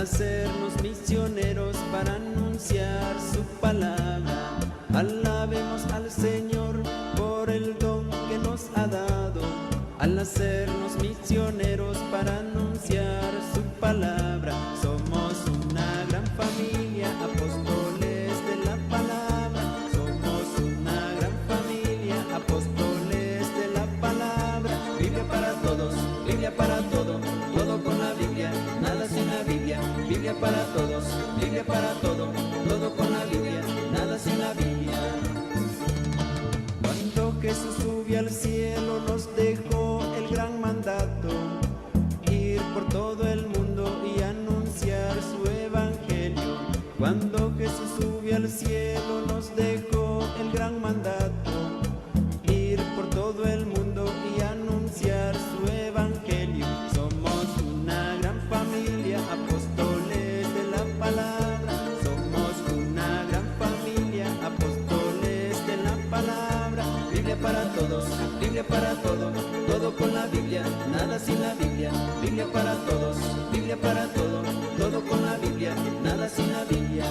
hacernos misioneros para anunciar su palabra. Alabemos al Señor por el don que nos ha dado, al hacernos misioneros para anunciar su palabra. Somos una gran familia, apóstoles de la palabra. Somos una gran familia, apóstoles de la palabra. Biblia para todos, Biblia para todo, todo con la Biblia, nada sin la Biblia. Biblia para todos, Biblia para todo, todo con la Biblia, nada sin la Biblia. Cuando Jesús subió al cielo nos dejó el gran mandato, ir por todo el mundo y anunciar su evangelio. Cuando Jesús subió al cielo nos dejó el gran mandato, ir por todo el mundo y anunciar su evangelio. Somos una gran familia, apóstoles de la palabra. Somos una gran familia, apóstoles de la palabra. Biblia para todos, Biblia para todo, todo con la Biblia, nada sin la Biblia. Biblia para todos, Biblia para todo, todo con la Biblia, nada sin la Biblia.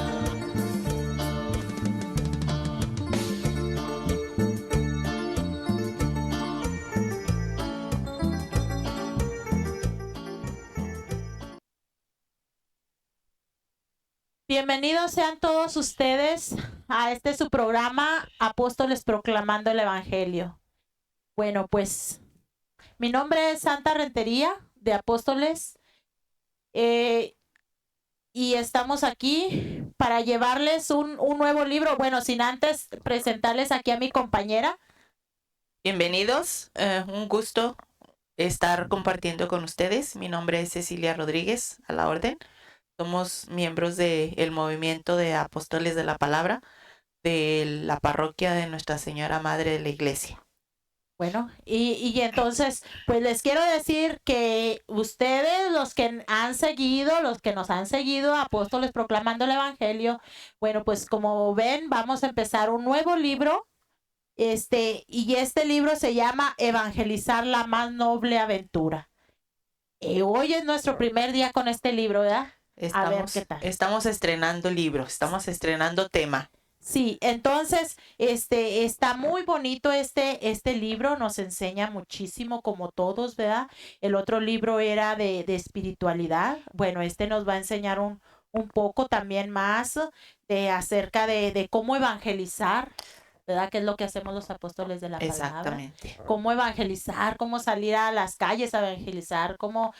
Bienvenidos sean todos ustedes a su programa Apóstoles Proclamando el Evangelio. Bueno, pues mi nombre es Santa Rentería de Apóstoles y estamos aquí para llevarles un nuevo libro. Bueno, sin antes presentarles aquí a mi compañera. Bienvenidos, un gusto estar compartiendo con ustedes. Mi nombre es Cecilia Rodríguez, a la orden. Somos miembros del movimiento de Apóstoles de la Palabra de la parroquia de Nuestra Señora Madre de la Iglesia. Bueno, y entonces, pues les quiero decir que ustedes, los que nos han seguido, Apóstoles Proclamando el Evangelio, bueno, pues como ven, vamos a empezar un nuevo libro, y este libro se llama Evangelizar la más noble aventura. Hoy es nuestro primer día con este libro, ¿verdad? A ver qué tal. Estamos estrenando libro, estamos estrenando tema. Sí, entonces, está muy bonito este libro, nos enseña muchísimo como todos, ¿verdad? El otro libro era de espiritualidad. Bueno, nos va a enseñar un poco también más acerca de cómo evangelizar, ¿verdad? Que es lo que hacemos los apóstoles de la palabra. Exactamente. Cómo evangelizar, cómo salir a las calles a evangelizar, cómo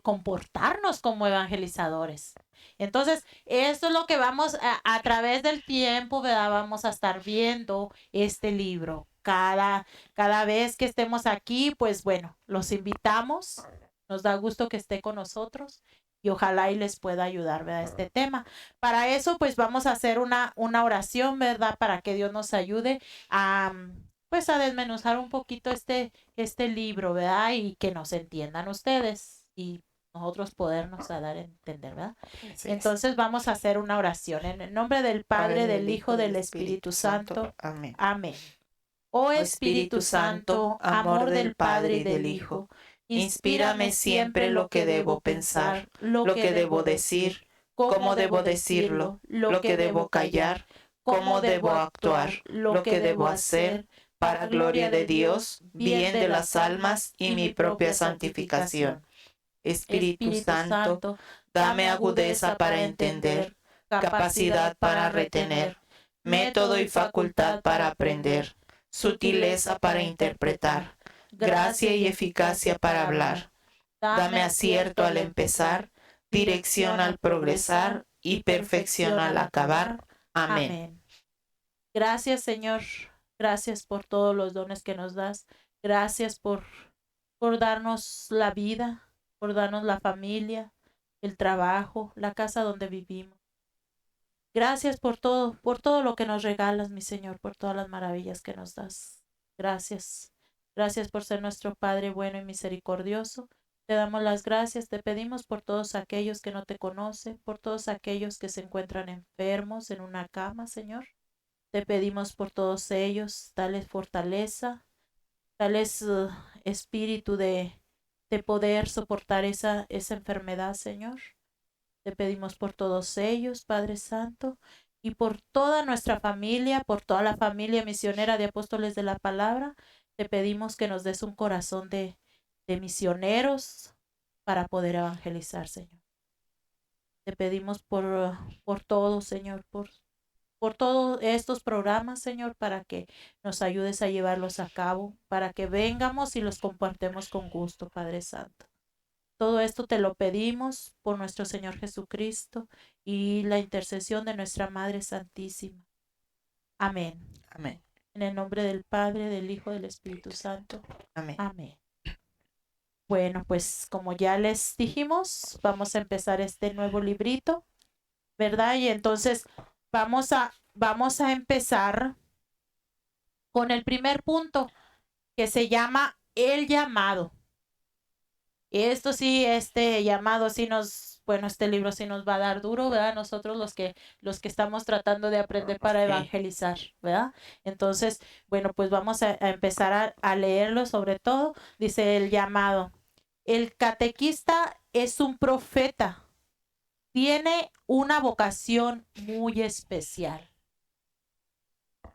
comportarnos como evangelizadores. Entonces, esto es lo que vamos a través del tiempo, ¿verdad? Vamos a estar viendo este libro. Cada vez que estemos aquí, pues bueno, los invitamos. Nos da gusto que esté con nosotros y ojalá y les pueda ayudar, ¿verdad? Este tema. Para eso, pues vamos a hacer una oración, ¿verdad? Para que Dios nos ayude a desmenuzar un poquito este libro, ¿verdad? Y que nos entiendan ustedes y nosotros podernos dar a entender, ¿verdad? Sí. Entonces vamos a hacer una oración en el nombre del Padre, del Hijo, del Espíritu Santo. Amén. Amén. Oh Espíritu Santo, amor del Padre y del Hijo, inspírame siempre lo que debo pensar, lo que debo decir, cómo debo decirlo, lo que debo callar, cómo debo actuar, lo que debo hacer, para gloria de Dios, bien de las almas y mi propia santificación. Espíritu Santo, dame agudeza para entender, capacidad para retener, método y facultad para aprender, sutileza para interpretar, gracia y eficacia para hablar. Dame acierto al empezar, dirección al progresar y perfección al acabar. Amén. Gracias, Señor. Gracias por todos los dones que nos das. Gracias por darnos la vida, por darnos la familia, el trabajo, la casa donde vivimos. Gracias por todo lo que nos regalas, mi Señor, por todas las maravillas que nos das. Gracias. Gracias por ser nuestro Padre bueno y misericordioso. Te damos las gracias, te pedimos por todos aquellos que no te conocen, por todos aquellos que se encuentran enfermos en una cama, Señor. Te pedimos por todos ellos, dales fortaleza, dales espíritu de poder soportar esa enfermedad, Señor. Te pedimos por todos ellos, Padre Santo, y por toda nuestra familia, por toda la familia misionera de apóstoles de la palabra. Te pedimos que nos des un corazón de misioneros para poder evangelizar, Señor. Te pedimos por todo, Señor, por todos estos programas, Señor, para que nos ayudes a llevarlos a cabo, para que vengamos y los compartemos con gusto, Padre Santo. Todo esto te lo pedimos por nuestro Señor Jesucristo y la intercesión de nuestra Madre Santísima. Amén. Amén. En el nombre del Padre, del Hijo, del Espíritu Santo. Amén. Amén. Bueno, pues como ya les dijimos, vamos a empezar este nuevo librito, ¿verdad? Y entonces vamos a empezar con el primer punto, que se llama el llamado. Esto sí, este llamado sí este libro sí nos va a dar duro, ¿verdad? Nosotros los que estamos tratando de aprender para evangelizar, ¿verdad? Entonces, bueno, pues vamos a empezar a leerlo. Sobre todo, dice el llamado. El catequista es un profeta. Tiene una vocación muy especial.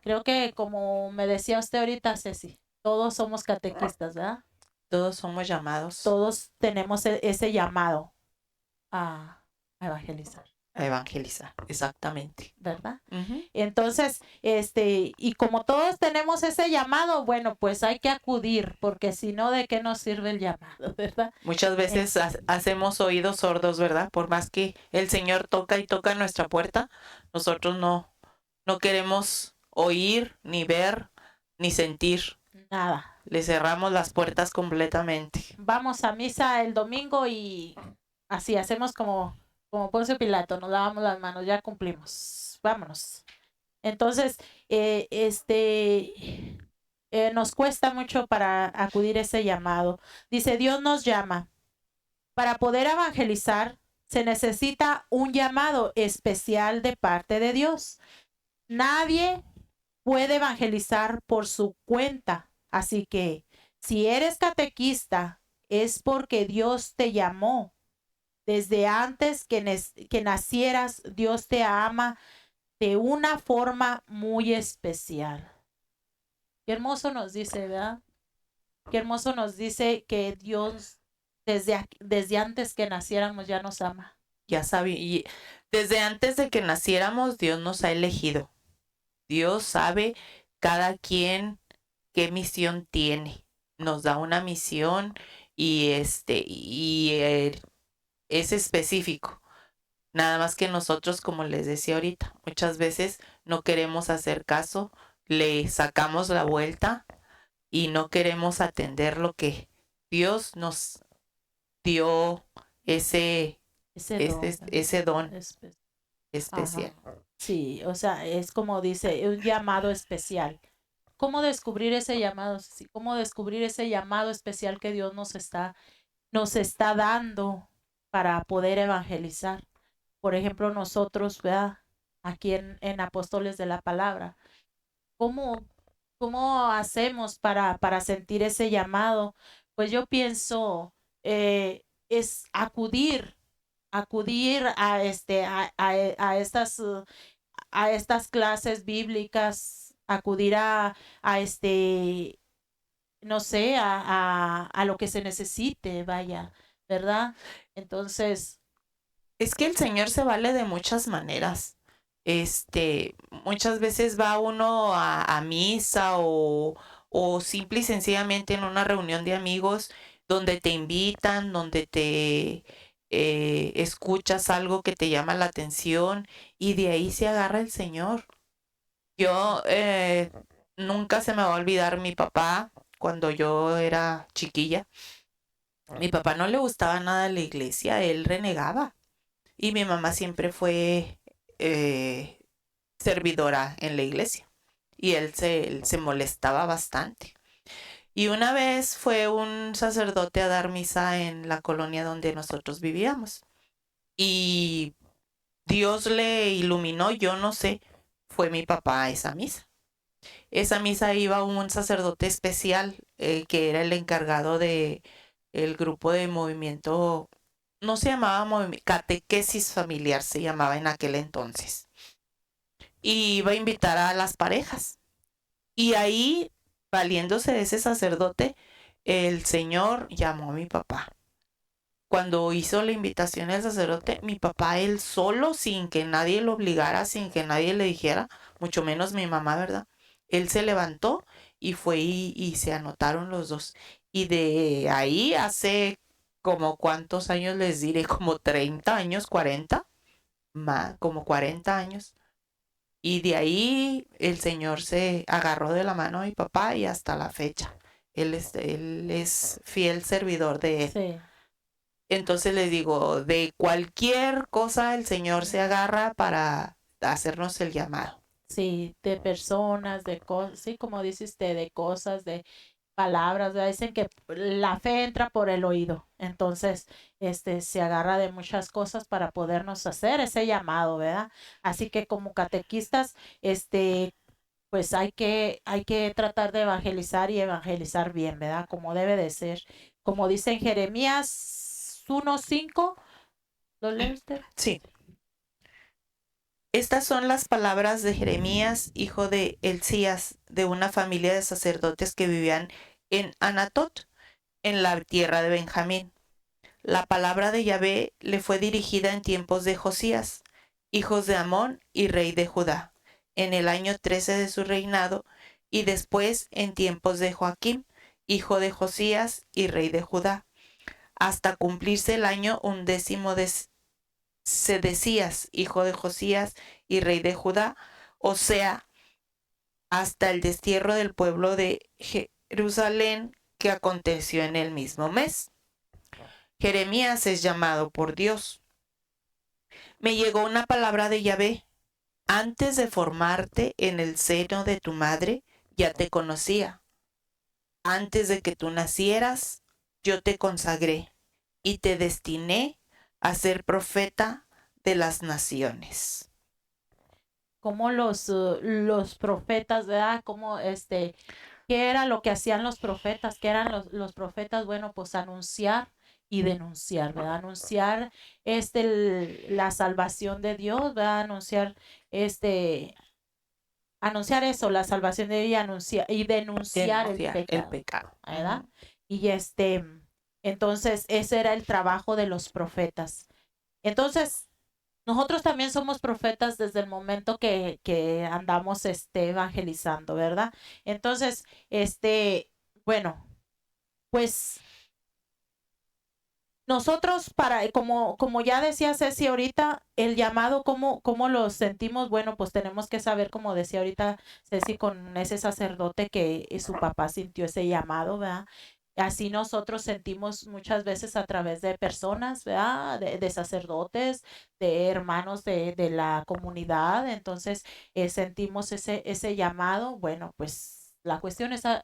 Creo que como me decía usted ahorita, Ceci, todos somos catequistas, ¿verdad? Todos somos llamados Todos tenemos ese llamado a evangelizar, a evangelizar, exactamente. ¿verdad? Ujú. Entonces, y como todos tenemos ese llamado, bueno, pues hay que acudir, porque si no, ¿de qué nos sirve el llamado, verdad? Muchas veces hacemos oídos sordos, ¿verdad? Por más que el Señor toca y toca nuestra puerta, nosotros no queremos oír, ni ver, ni sentir. Nada. Le cerramos las puertas completamente. Vamos a misa el domingo y así hacemos como Poncio Pilato, nos lavamos las manos, ya cumplimos, vámonos. Entonces, nos cuesta mucho para acudir a ese llamado. Dice, Dios nos llama. Para poder evangelizar se necesita un llamado especial de parte de Dios. Nadie puede evangelizar por su cuenta. Así que si eres catequista es porque Dios te llamó. Desde antes que nacieras, Dios te ama de una forma muy especial. Qué hermoso nos dice, ¿verdad? Qué hermoso nos dice que Dios desde antes que naciéramos ya nos ama. Ya sabe, y desde antes de que naciéramos, Dios nos ha elegido. Dios sabe cada quien qué misión tiene. Nos da una misión y es específico. Nada más que nosotros, como les decía ahorita, muchas veces no queremos hacer caso, le sacamos la vuelta y no queremos atender lo que Dios nos dio ese don especial. Ajá. Sí, o sea, es como dice, un llamado especial. ¿Cómo descubrir ese llamado? ¿Cómo descubrir ese llamado especial que Dios nos está dando para poder evangelizar? Por ejemplo, nosotros, ¿verdad? Aquí en Apóstoles de la Palabra, ¿cómo hacemos para sentir ese llamado? Pues yo pienso, es acudir a estas clases bíblicas, acudir no sé, a lo que se necesite, vaya, ¿verdad? Entonces, es que el Señor se vale de muchas maneras. Muchas veces va uno a misa o simple y sencillamente en una reunión de amigos donde te invitan, donde te escuchas algo que te llama la atención y de ahí se agarra el Señor. Yo nunca se me va a olvidar mi papá cuando yo era chiquilla. Mi papá no le gustaba nada la iglesia, él renegaba. Y mi mamá siempre fue servidora en la iglesia. Y él se molestaba bastante. Y una vez fue un sacerdote a dar misa en la colonia donde nosotros vivíamos. Y Dios le iluminó, yo no sé, fue mi papá a esa misa. Esa misa iba un sacerdote especial que era el encargado de el grupo de movimiento no se llamaba catequesis familiar, se llamaba en aquel entonces. Y iba a invitar a las parejas. Y ahí, valiéndose de ese sacerdote, el Señor llamó a mi papá. Cuando hizo la invitación al sacerdote, mi papá, él solo, sin que nadie lo obligara, sin que nadie le dijera, mucho menos mi mamá, ¿verdad? Él se levantó y fue y se anotaron los dos. Y de ahí hace como cuántos años les diré, como 30 años, 40, más, como 40 años. Y de ahí el Señor se agarró de la mano a mi papá y hasta la fecha. Él es fiel servidor de él. Sí. Entonces les digo, de cualquier cosa el Señor se agarra para hacernos el llamado. Sí, de personas, de cosas, sí, como dice usted, de cosas, de palabras, ¿verdad? Dicen que la fe entra por el oído, entonces, se agarra de muchas cosas para podernos hacer ese llamado, ¿verdad? Así que como catequistas, pues hay que tratar de evangelizar y evangelizar bien, ¿verdad? Como debe de ser. Como dice en Jeremías 1:5, ¿lo lee usted? Sí. Estas son las palabras de Jeremías, hijo de Elías, de una familia de sacerdotes que vivían en Anatot, en la tierra de Benjamín. La palabra de Yahvé le fue dirigida en tiempos de Josías, hijos de Amón y rey de Judá, en el año 13 de su reinado, y después en tiempos de Joaquim, hijo de Josías y rey de Judá, hasta cumplirse el año 11 de Sedecías, hijo de Josías y rey de Judá, o sea, hasta el destierro del pueblo de Jerusalén que aconteció en el mismo mes. Jeremías es llamado por Dios. Me llegó una palabra de Yahvé. Antes de formarte en el seno de tu madre, ya te conocía. Antes de que tú nacieras, yo te consagré y te destiné a ser profeta de las naciones. Como los profetas, ¿verdad? Como ¿qué era lo que hacían los profetas? ¿Qué eran los profetas? Bueno, pues anunciar y denunciar, ¿verdad? Anunciar la salvación de Dios, ¿verdad? Anunciar eso, la salvación de Dios y denunciar el pecado, ¿verdad? Y entonces ese era el trabajo de los profetas. Entonces, nosotros también somos profetas desde el momento que andamos evangelizando, ¿verdad? Entonces, bueno, pues nosotros como ya decía Ceci ahorita, el llamado, ¿cómo lo sentimos? Bueno, pues tenemos que saber, como decía ahorita Ceci, con ese sacerdote que su papá sintió ese llamado, ¿verdad? Así nosotros sentimos muchas veces a través de personas, ¿verdad? De sacerdotes, de hermanos de la comunidad. Entonces, sentimos ese llamado. Bueno, pues la cuestión es a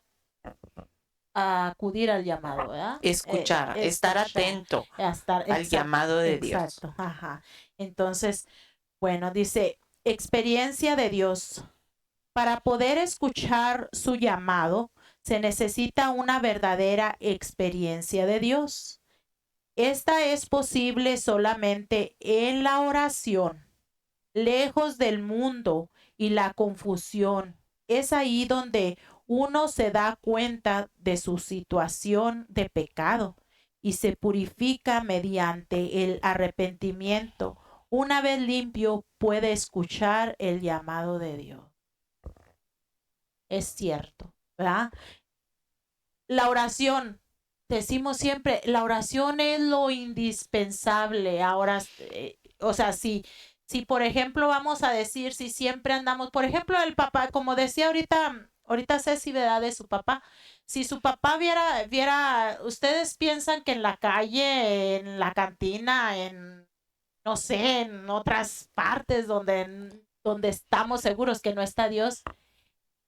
acudir al llamado, ¿verdad? Escuchar, estar atento al llamado de Dios. Exacto, ajá. Entonces, bueno, dice, experiencia de Dios. Para poder escuchar su llamado, se necesita una verdadera experiencia de Dios. Esta es posible solamente en la oración, lejos del mundo y la confusión. Es ahí donde uno se da cuenta de su situación de pecado y se purifica mediante el arrepentimiento. Una vez limpio, puede escuchar el llamado de Dios. Es cierto, ¿verdad? La oración, decimos siempre, la oración es lo indispensable. Ahora, o sea, si por ejemplo vamos a decir, si siempre andamos, por ejemplo, el papá, como decía ahorita Ceci, ¿verdad? De su papá. Si su papá viera, ustedes piensan que en la calle, en la cantina, no sé, en otras partes donde estamos seguros que no está Dios,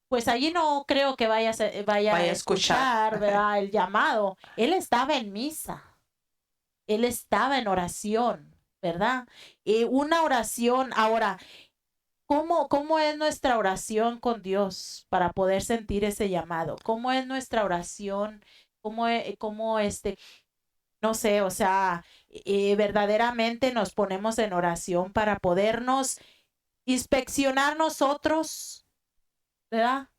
pues allí no creo que vaya a escuchar, ¿verdad? El llamado. Él estaba en misa, él estaba en oración, ¿verdad? Una oración, ahora, ¿cómo es nuestra oración con Dios para poder sentir ese llamado? ¿Cómo es nuestra oración? ¿Cómo no sé, o sea, verdaderamente nos ponemos en oración para podernos inspeccionar nosotros, ¿verdad?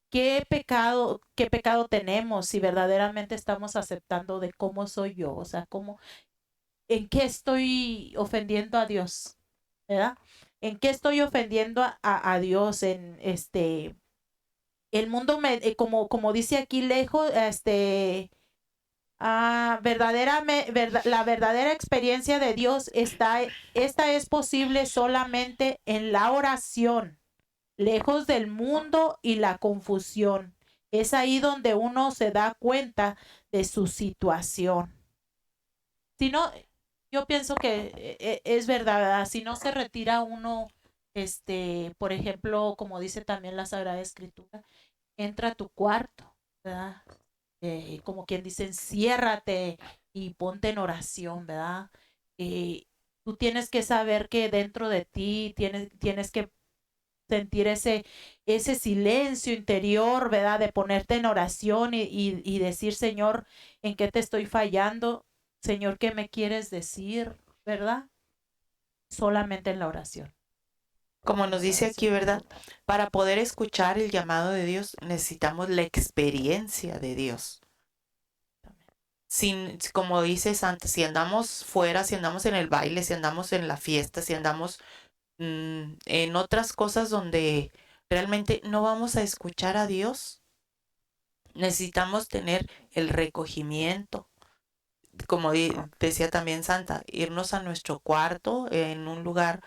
Qué pecado tenemos si verdaderamente estamos aceptando de cómo soy yo? O sea, en qué estoy ofendiendo a Dios, ¿verdad? ¿En qué estoy ofendiendo a Dios? El mundo como dice aquí lejos, la verdadera experiencia de Dios esta es posible solamente en la oración, lejos del mundo y la confusión. Es ahí donde uno se da cuenta de su situación. Si no, yo pienso que es verdad, ¿verdad? Si no se retira uno, por ejemplo, como dice también la Sagrada Escritura, entra a tu cuarto, ¿verdad? Como quien dice, enciérrate y ponte en oración, ¿verdad? Tú tienes que saber que dentro de ti tienes que sentir ese silencio interior, ¿verdad? De ponerte en oración y decir, Señor, ¿en qué te estoy fallando? Señor, ¿qué me quieres decir? ¿Verdad? Solamente en la oración. Como nos dice aquí, ¿verdad? Para poder escuchar el llamado de Dios necesitamos la experiencia de Dios. Como dices antes, si andamos fuera, si andamos en el baile, si andamos en la fiesta, si andamos en otras cosas donde realmente no vamos a escuchar a Dios, necesitamos tener el recogimiento. Como decía también Santa, irnos a nuestro cuarto en un lugar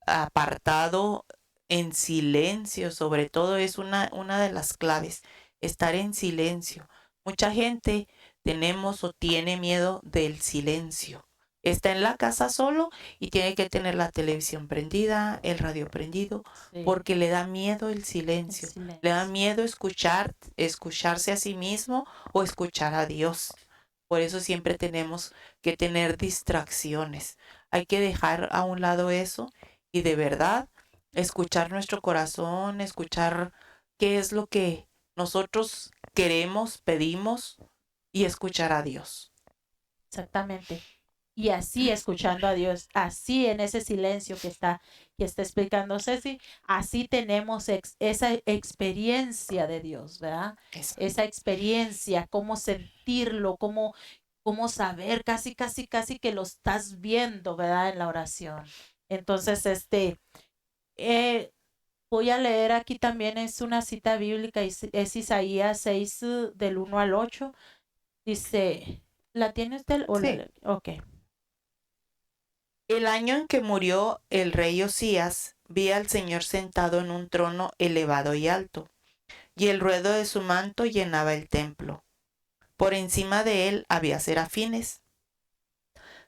apartado, en silencio, sobre todo es una de las claves, estar en silencio. Mucha gente tenemos o tiene miedo del silencio. Está en la casa solo y tiene que tener la televisión prendida, el radio prendido, Sí, porque le da miedo el el silencio. Le da silencio. miedo escucharse a sí mismo o escuchar a Dios. Por eso siempre tenemos que tener distracciones. Hay que dejar a un lado eso y de verdad escuchar nuestro corazón, escuchar qué es lo que nosotros queremos, pedimos y escuchar a Dios. Exactamente. Y así escuchando a Dios, así en ese silencio que está explicando Ceci, así tenemos esa experiencia de Dios, ¿verdad? Eso. Esa experiencia, cómo sentirlo, cómo saber, casi, casi, casi que lo estás viendo, ¿verdad? En la oración. Entonces, eh, voy a leer aquí también, es una cita bíblica, es Isaías 6, del 1 al 8. Dice, ¿la tiene usted? Sí. Ok. El año en que murió el rey Osías, vi al Señor sentado en un trono elevado y alto, y el ruedo de su manto llenaba el templo. Por encima de él había serafines.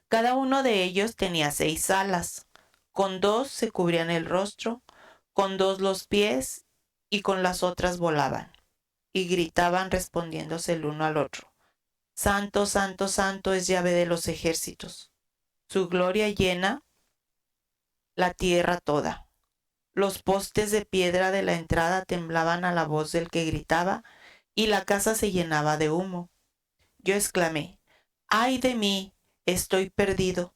Cada uno de ellos tenía 6 alas. Con 2 se cubrían el rostro, con 2 los pies, y con las otras volaban. Y gritaban respondiéndose el uno al otro. Santo, santo, santo es Yahvé de los ejércitos. Su gloria llena la tierra toda. Los postes de piedra de la entrada temblaban a la voz del que gritaba, y la casa se llenaba de humo. Yo exclamé, ¡ay de mí! Estoy perdido,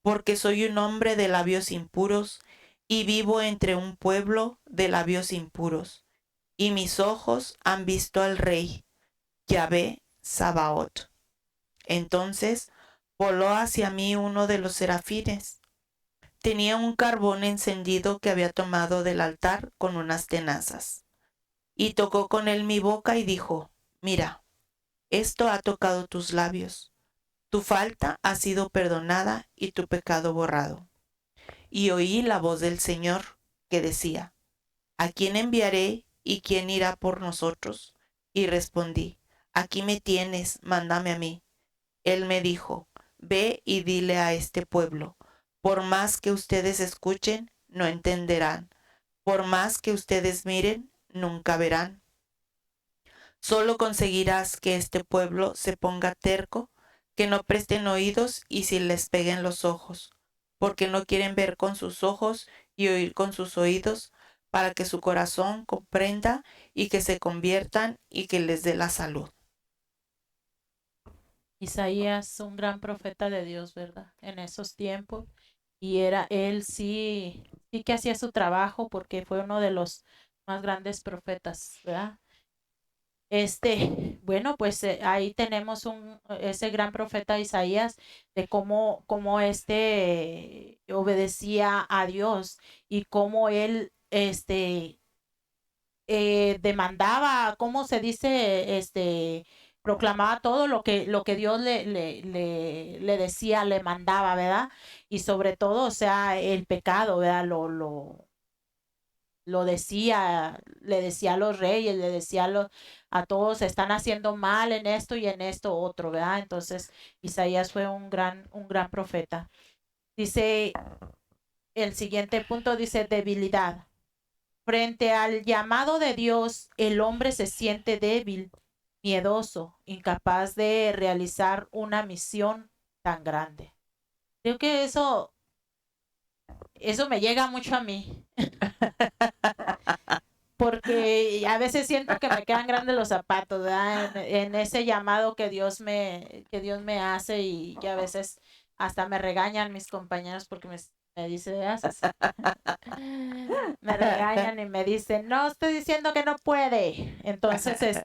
porque soy un hombre de labios impuros, y vivo entre un pueblo de labios impuros. Y mis ojos han visto al Rey, Yahvé Sabaoth. Entonces voló hacia mí uno de los serafines. Tenía un carbón encendido que había tomado del altar con unas tenazas. Y tocó con él mi boca y dijo, mira, esto ha tocado tus labios. Tu falta ha sido perdonada y tu pecado borrado. Y oí la voz del Señor que decía, ¿a quién enviaré y quién irá por nosotros? Y respondí, aquí me tienes, mándame a mí. Él me dijo, ve y dile a este pueblo, por más que ustedes escuchen, no entenderán, por más que ustedes miren, nunca verán. Solo conseguirás que este pueblo se ponga terco, que no presten oídos y se les peguen los ojos, porque no quieren ver con sus ojos y oír con sus oídos, para que su corazón comprenda y que se conviertan y que les dé la salud. Isaías, un gran profeta de Dios, ¿verdad? En esos tiempos. Y él sí, sí que hacía su trabajo porque fue uno de los más grandes profetas, ¿verdad? Bueno, pues ahí tenemos ese gran profeta Isaías de cómo obedecía a Dios y cómo él, demandaba, ¿cómo se dice? Proclamaba todo lo que Dios le decía, le mandaba, ¿verdad? Y sobre todo, o sea, el pecado, ¿verdad? Lo decía, le decía a los reyes, le decía a todos, están haciendo mal en esto y en esto otro, ¿verdad? Entonces, Isaías fue un gran profeta. Dice, el siguiente punto dice debilidad. Frente al llamado de Dios, el hombre se siente débil, miedoso, incapaz de realizar una misión tan grande. Creo que eso me llega mucho a mí, porque a veces siento que me quedan grandes los zapatos, ¿verdad? En ese llamado que Dios me hace y que a veces hasta me regañan mis compañeros porque me dice, haces. Me regañan y me dicen, no, estoy diciendo que no puede. Entonces,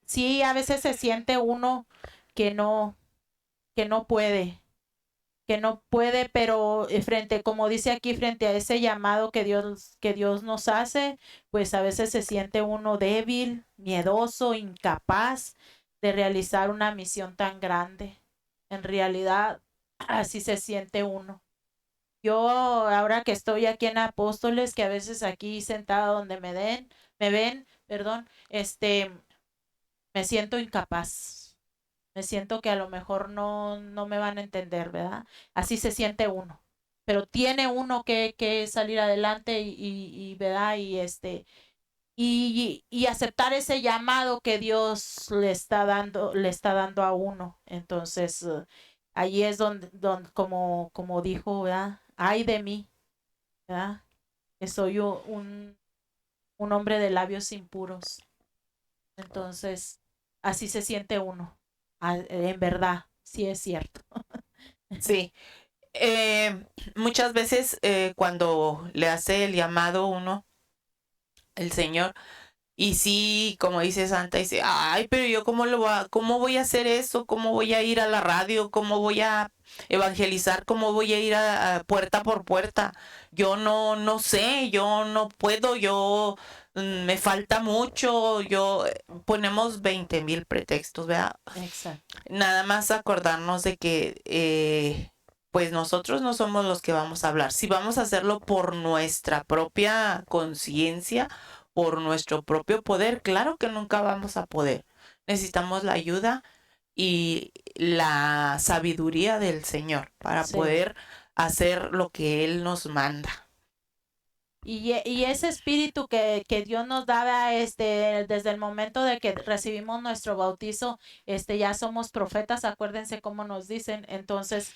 sí, a veces se siente uno que no, que no puede, pero como dice aquí, frente a ese llamado que Dios nos hace, pues a veces se siente uno débil, miedoso, incapaz de realizar una misión tan grande. En realidad, así se siente uno. Yo ahora que estoy aquí en Apóstoles, que a veces aquí sentada donde me ven, perdón, me siento incapaz. Me siento que a lo mejor no me van a entender, ¿verdad? Así se siente uno. Pero tiene uno que salir adelante ¿verdad? Y aceptar ese llamado que Dios le está dando a uno. Entonces, ahí es donde como dijo, ¿verdad? Ay de mí, ¿verdad? Que soy un hombre de labios impuros. Entonces, así se siente uno. En verdad, sí es cierto. Sí. Muchas veces cuando le hace el llamado uno, el Señor, y sí, como dice Santa, dice, ay, pero yo cómo voy a hacer eso, cómo voy a ir a la radio, cómo voy a evangelizar, cómo voy a ir a puerta por puerta. Yo no sé, yo no puedo, me falta mucho, ponemos 20,000 pretextos, ¿verdad? Exacto. Nada más acordarnos de que pues nosotros no somos los que vamos a hablar. Si vamos a hacerlo por nuestra propia conciencia, por nuestro propio poder, claro que nunca vamos a poder. Necesitamos la ayuda y la sabiduría del Señor para Sí. poder hacer lo que Él nos manda. Y ese espíritu que Dios nos daba desde el momento de que recibimos nuestro bautizo, ya somos profetas, acuérdense cómo nos dicen. Entonces,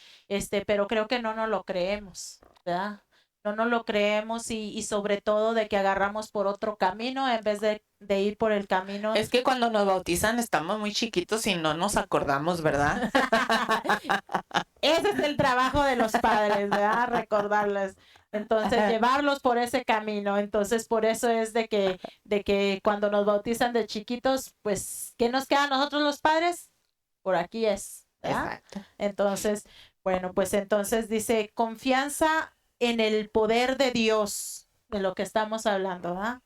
pero creo que no nos lo creemos, ¿verdad? No nos lo creemos y sobre todo de que agarramos por otro camino en vez de ir por el camino. Es que cuando nos bautizan estamos muy chiquitos y no nos acordamos, ¿verdad? Ese es el trabajo de los padres, ¿verdad? Recordarles. Entonces, llevarlos por ese camino. Entonces, por eso es de que cuando nos bautizan de chiquitos, pues, ¿qué nos queda a nosotros los padres? Por aquí es, ¿verdad? Exacto. Entonces, bueno, pues entonces dice, confianza en el poder de Dios, de lo que estamos hablando, ¿verdad?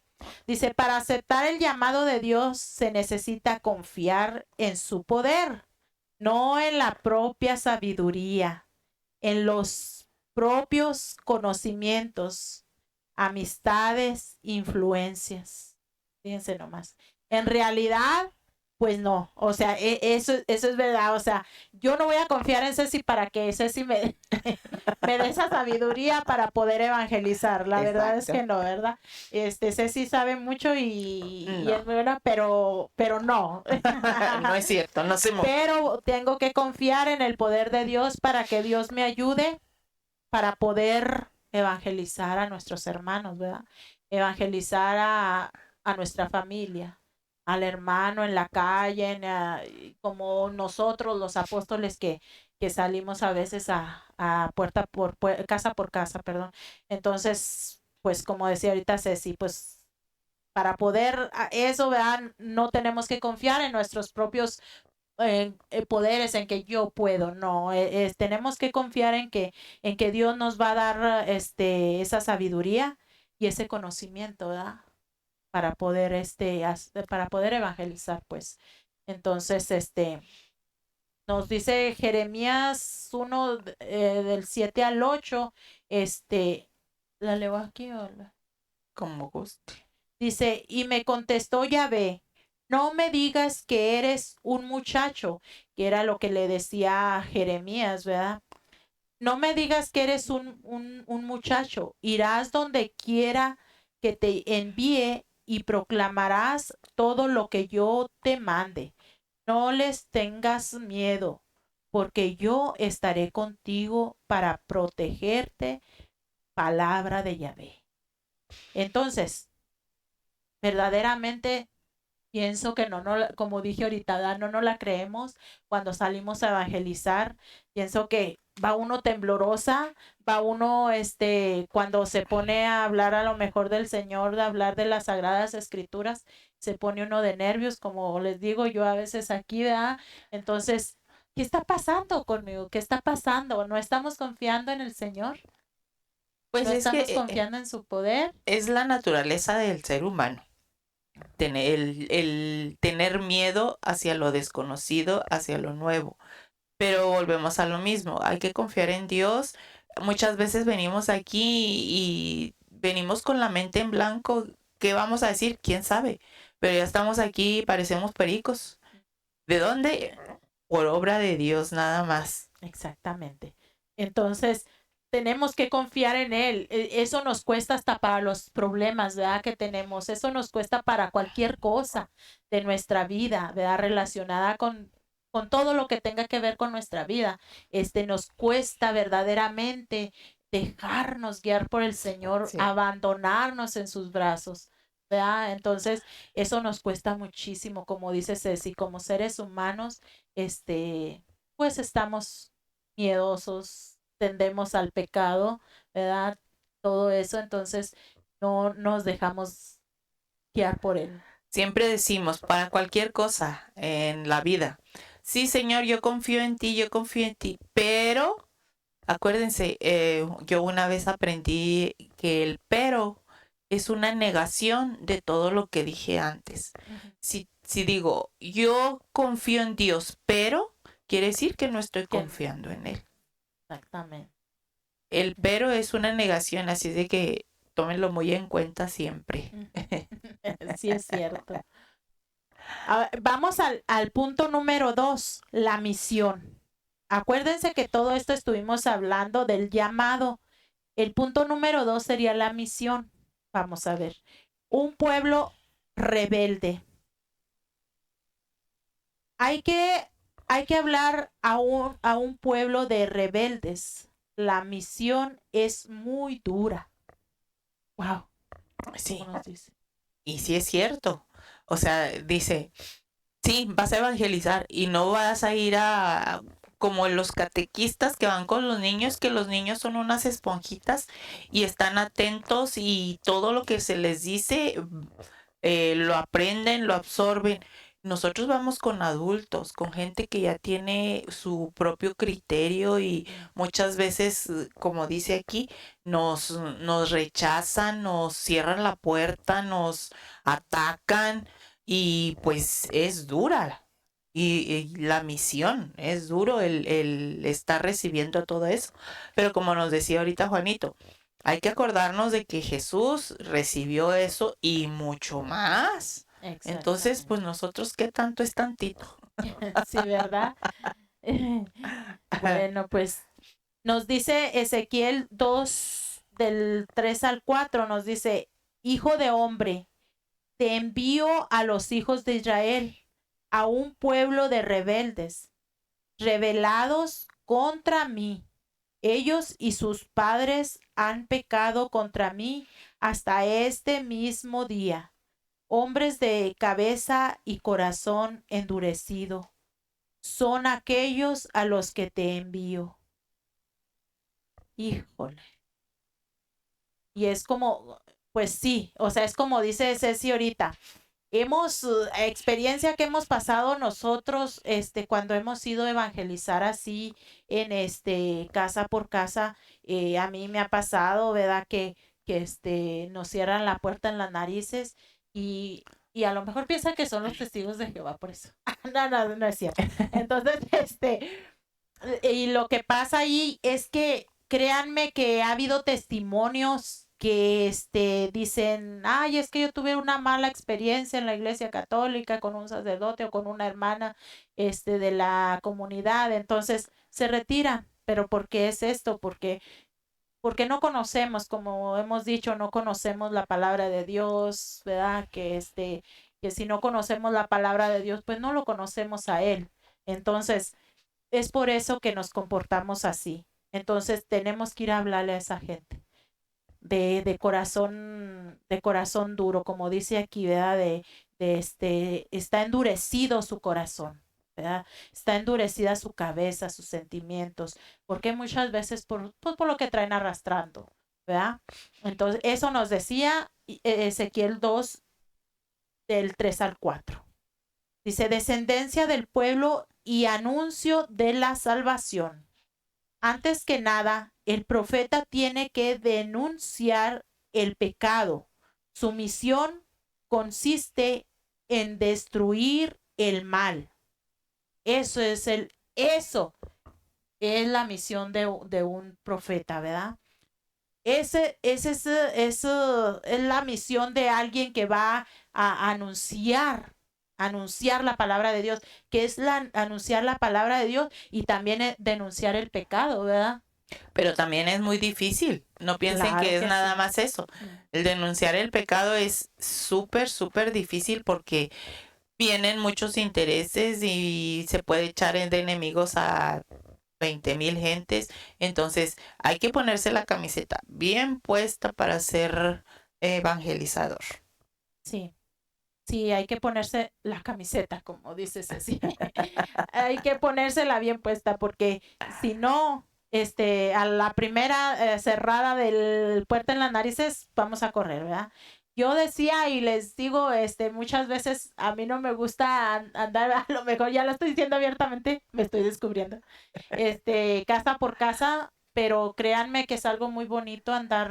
Dice, para aceptar el llamado de Dios se necesita confiar en su poder, no en la propia sabiduría, en los propios conocimientos, amistades, influencias. Fíjense nomás. En realidad, pues no, o sea, eso es verdad, o sea, yo no voy a confiar en Ceci para que Ceci me dé esa sabiduría para poder evangelizar, la verdad es que no, ¿verdad? Ceci sabe mucho y No. es muy buena, pero no. No es cierto, no se Pero tengo que confiar en el poder de Dios para que Dios me ayude para poder evangelizar a nuestros hermanos, ¿verdad? Evangelizar a nuestra familia, al hermano en la calle, como nosotros los apóstoles que salimos a veces a puerta casa por casa, perdón. Entonces, pues como decía ahorita Ceci, pues para poder eso, ¿verdad? No tenemos que confiar en nuestros propios poderes, en que yo puedo, no, tenemos que confiar en que Dios nos va a dar esa sabiduría y ese conocimiento, ¿verdad? Para poder para poder evangelizar, pues. Entonces, nos dice Jeremías 1 del 7 al 8, ¿la leo aquí o la? Como guste. Dice, y me contestó Yahvé, no me digas que eres un muchacho, que era lo que le decía a Jeremías, ¿verdad? No me digas que eres un muchacho, irás donde quiera que te envíe y proclamarás todo lo que yo te mande. No les tengas miedo, porque yo estaré contigo para protegerte. Palabra de Yahvé. Entonces, verdaderamente pienso que como dije ahorita, ¿verdad? No nos la creemos cuando salimos a evangelizar. Pienso que va uno temblorosa, va uno, cuando se pone a hablar a lo mejor del Señor, de hablar de las Sagradas Escrituras, se pone uno de nervios, como les digo yo a veces aquí, ¿verdad? Entonces, ¿qué está pasando conmigo? ¿Qué está pasando? ¿No estamos confiando en el Señor? Pues ¿No es que estamos confiando en su poder? es la naturaleza del ser humano. El tener miedo hacia lo desconocido, hacia lo nuevo. Pero volvemos a lo mismo, hay que confiar en Dios. Muchas veces venimos aquí y venimos con la mente en blanco. ¿Qué vamos a decir? ¿Quién sabe? Pero ya estamos aquí y parecemos pericos. ¿De dónde? Por obra de Dios nada más. Exactamente. Entonces, tenemos que confiar en Él. Eso nos cuesta hasta para los problemas, ¿verdad? Que tenemos. Eso nos cuesta para cualquier cosa de nuestra vida, ¿verdad? Relacionada con todo lo que tenga que ver con nuestra vida. Nos cuesta verdaderamente dejarnos guiar por el Señor, Sí. abandonarnos en sus brazos. ¿Verdad? Entonces, eso nos cuesta muchísimo, como dice Ceci, como seres humanos, pues estamos miedosos, tendemos al pecado, ¿verdad? Todo eso, entonces no nos dejamos guiar por él. Siempre decimos, para cualquier cosa en la vida, sí, Señor, yo confío en ti, yo confío en ti, pero acuérdense, yo una vez aprendí que el pero es una negación de todo lo que dije antes. Ujú. Si digo, yo confío en Dios, pero quiere decir que no estoy Que- confiando en Él. Exactamente. El pero es una negación, así de que tómenlo muy en cuenta siempre. Sí, es cierto. Vamos al punto número 2, la misión. Acuérdense que todo esto estuvimos hablando del llamado. El punto número 2 sería la misión. Vamos a ver. Un pueblo rebelde. Hay que, hay que hablar a un pueblo de rebeldes. La misión es muy dura. Wow. Sí, ¿Cómo nos dice? y sí es cierto. O sea, dice, sí, vas a evangelizar y no vas a ir a como los catequistas que van con los niños, que los niños son unas esponjitas y están atentos y todo lo que se les dice lo aprenden, lo absorben. Nosotros vamos con adultos, con gente que ya tiene su propio criterio y muchas veces, como dice aquí, nos rechazan, nos cierran la puerta, nos atacan y pues es dura. Y la misión, es duro el estar recibiendo todo eso. Pero como nos decía ahorita Juanito, hay que acordarnos de que Jesús recibió eso y mucho más. Entonces, pues nosotros, ¿qué tanto es tantito? Sí, ¿verdad? Bueno, pues nos dice Ezequiel 2 del 3 al 4, nos dice, hijo de hombre, te envío a los hijos de Israel, a un pueblo de rebeldes, rebelados contra mí. Ellos y sus padres han pecado contra mí hasta este mismo día. hombres de cabeza y corazón endurecido, son aquellos a los que te envío. Híjole. Y es como, pues sí, o sea, es como dice Ceci ahorita. Experiencia que hemos pasado nosotros, cuando hemos ido a evangelizar así en casa por casa, a mí me ha pasado, ¿verdad? Que nos cierran la puerta en las narices y a lo mejor piensan que son los testigos de Jehová, por eso. No, no, no es cierto. Entonces, y lo que pasa ahí es que créanme que ha habido testimonios que dicen, ay, es que yo tuve una mala experiencia en la iglesia católica con un sacerdote o con una hermana de la comunidad, entonces se retiran. Pero ¿por qué es esto? Porque no conocemos, como hemos dicho, no conocemos la palabra de Dios, ¿verdad? Que si no conocemos la palabra de Dios, pues no lo conocemos a Él. Entonces, es por eso que nos comportamos así. Entonces tenemos que ir a hablarle a esa gente de corazón duro, como dice aquí, ¿verdad? Está endurecido su corazón, ¿verdad? Está endurecida su cabeza, sus sentimientos, porque muchas veces pues, por lo que traen arrastrando, ¿verdad? Entonces, eso nos decía Ezequiel 2 del 3 al 4. Dice, descendencia del pueblo y anuncio de la salvación. Antes que nada, el profeta tiene que denunciar el pecado. Su misión consiste en destruir el mal. Eso es la misión de un profeta, ¿verdad? Eso es la misión de alguien que va a anunciar la palabra de Dios, que es anunciar la palabra de Dios y también denunciar el pecado, ¿verdad? Pero también es muy difícil. No piensen Claro que es que nada sí. más eso. El denunciar el pecado es súper, súper difícil porque vienen muchos intereses y se puede echar de enemigos a 20,000 gentes. Entonces hay que ponerse la camiseta bien puesta para ser evangelizador. Sí, sí, hay que ponerse la camiseta, como dice Ceci. Hay que ponérsela bien puesta porque si no, a la primera cerrada del puerta en las narices, vamos a correr, ¿verdad? Yo decía y les digo, muchas veces a mí no me gusta andar, a lo mejor ya lo estoy diciendo abiertamente, me estoy descubriendo, casa por casa, pero créanme que es algo muy bonito andar,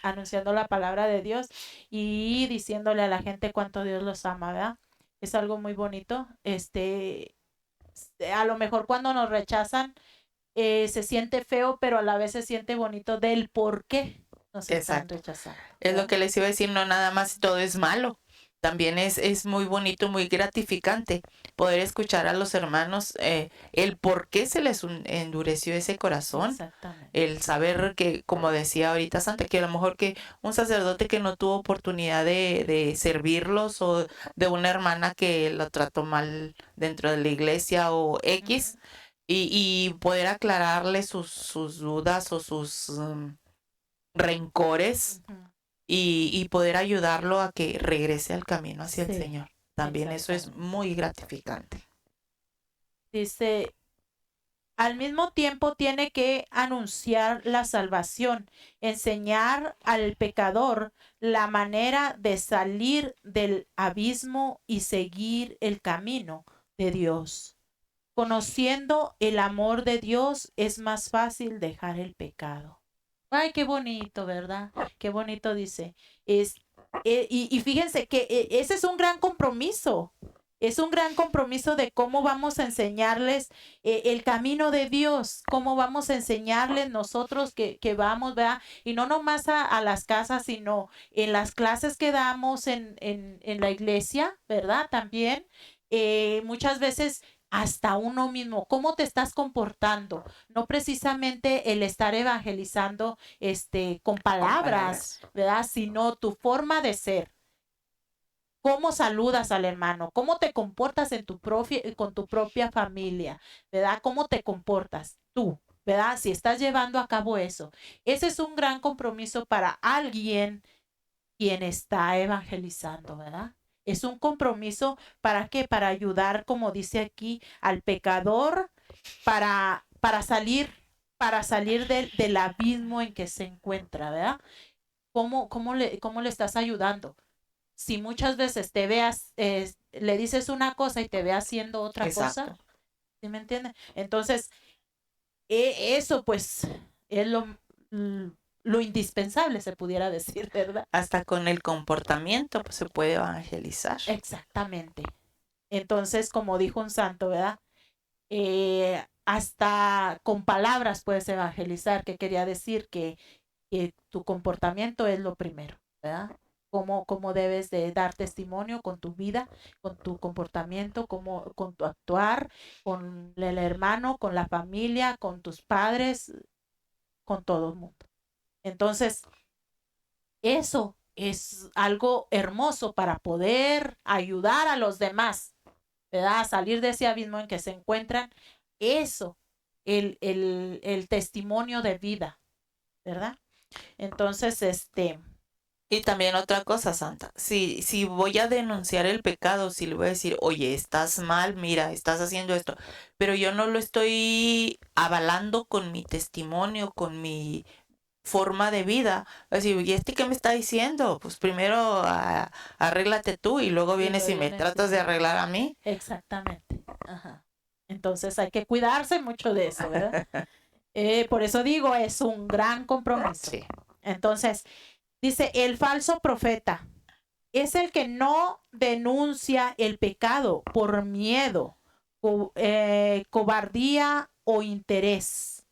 anunciando la palabra de Dios y diciéndole a la gente cuánto Dios los ama, ¿verdad? Es algo muy bonito. A lo mejor cuando nos rechazan se siente feo, pero a la vez se siente bonito del por qué nos están Exacto. rechazando. Es lo ¿verdad? que les iba a decir, no nada más todo es malo. También es muy bonito, muy gratificante poder escuchar a los hermanos el por qué se les endureció ese corazón. Exactamente. El saber que, como decía ahorita Santa, que a lo mejor que un sacerdote que no tuvo oportunidad de servirlos o de una hermana que lo trató mal dentro de la iglesia o X, y poder aclararle sus dudas o sus rencores Ujú. y poder ayudarlo a que regrese al camino hacia el Sí, Señor. También eso es exactamente. muy gratificante. Dice, al mismo tiempo tiene que anunciar la salvación, enseñar al pecador la manera de salir del abismo y seguir el camino de Dios. Conociendo el amor de Dios es más fácil dejar el pecado. Ay, qué bonito, ¿verdad? Qué bonito dice. Y fíjense que ese es un gran compromiso. Es un gran compromiso de cómo vamos a enseñarles el camino de Dios, cómo vamos a enseñarles nosotros que vamos, ¿verdad? Y no nomás a las casas, sino en las clases que damos en la iglesia, ¿verdad? También muchas veces hasta uno mismo, cómo te estás comportando, no precisamente el estar evangelizando con palabras, ¿verdad? Sino tu forma de ser. Cómo saludas al hermano, cómo te comportas con tu propia familia, ¿verdad? Cómo te comportas tú, ¿verdad? Si estás llevando a cabo eso. Ese es un gran compromiso para alguien quien está evangelizando, ¿verdad? Es un compromiso, ¿para qué? Para ayudar, como dice aquí, al pecador para salir del abismo en que se encuentra, ¿verdad? ¿Cómo le estás ayudando? Si muchas veces te veas, le dices una cosa y te ve haciendo otra cosa, Exacto. ¿sí me entiendes? Entonces, eso pues es lo indispensable, se pudiera decir, ¿verdad? Hasta con el comportamiento pues, se puede evangelizar. Exactamente. Entonces, como dijo un santo, ¿verdad? Hasta con palabras puedes evangelizar, que quería decir que tu comportamiento es lo primero, ¿verdad? Cómo debes de dar testimonio con tu vida, con tu comportamiento, con tu actuar, con el hermano, con la familia, con tus padres, con todo el mundo. Entonces, eso es algo hermoso para poder ayudar a los demás, ¿verdad? A salir de ese abismo en que se encuentran. Eso, el testimonio de vida, ¿verdad? Entonces, Y también otra cosa, Santa, si voy a denunciar el pecado, si le voy a decir, oye, estás mal, mira, estás haciendo esto, pero yo no lo estoy avalando con mi testimonio, con mi forma de vida, así, ¿y qué me está diciendo? Pues primero arréglate tú y luego y vienes lo y me vienes, tratas de arreglar a mí. exactamente. Ajá. Entonces hay que cuidarse mucho de eso, ¿verdad? Por eso digo, es un gran compromiso. Sí. Entonces, dice, el falso profeta es el que no denuncia el pecado por miedo, cobardía o interés,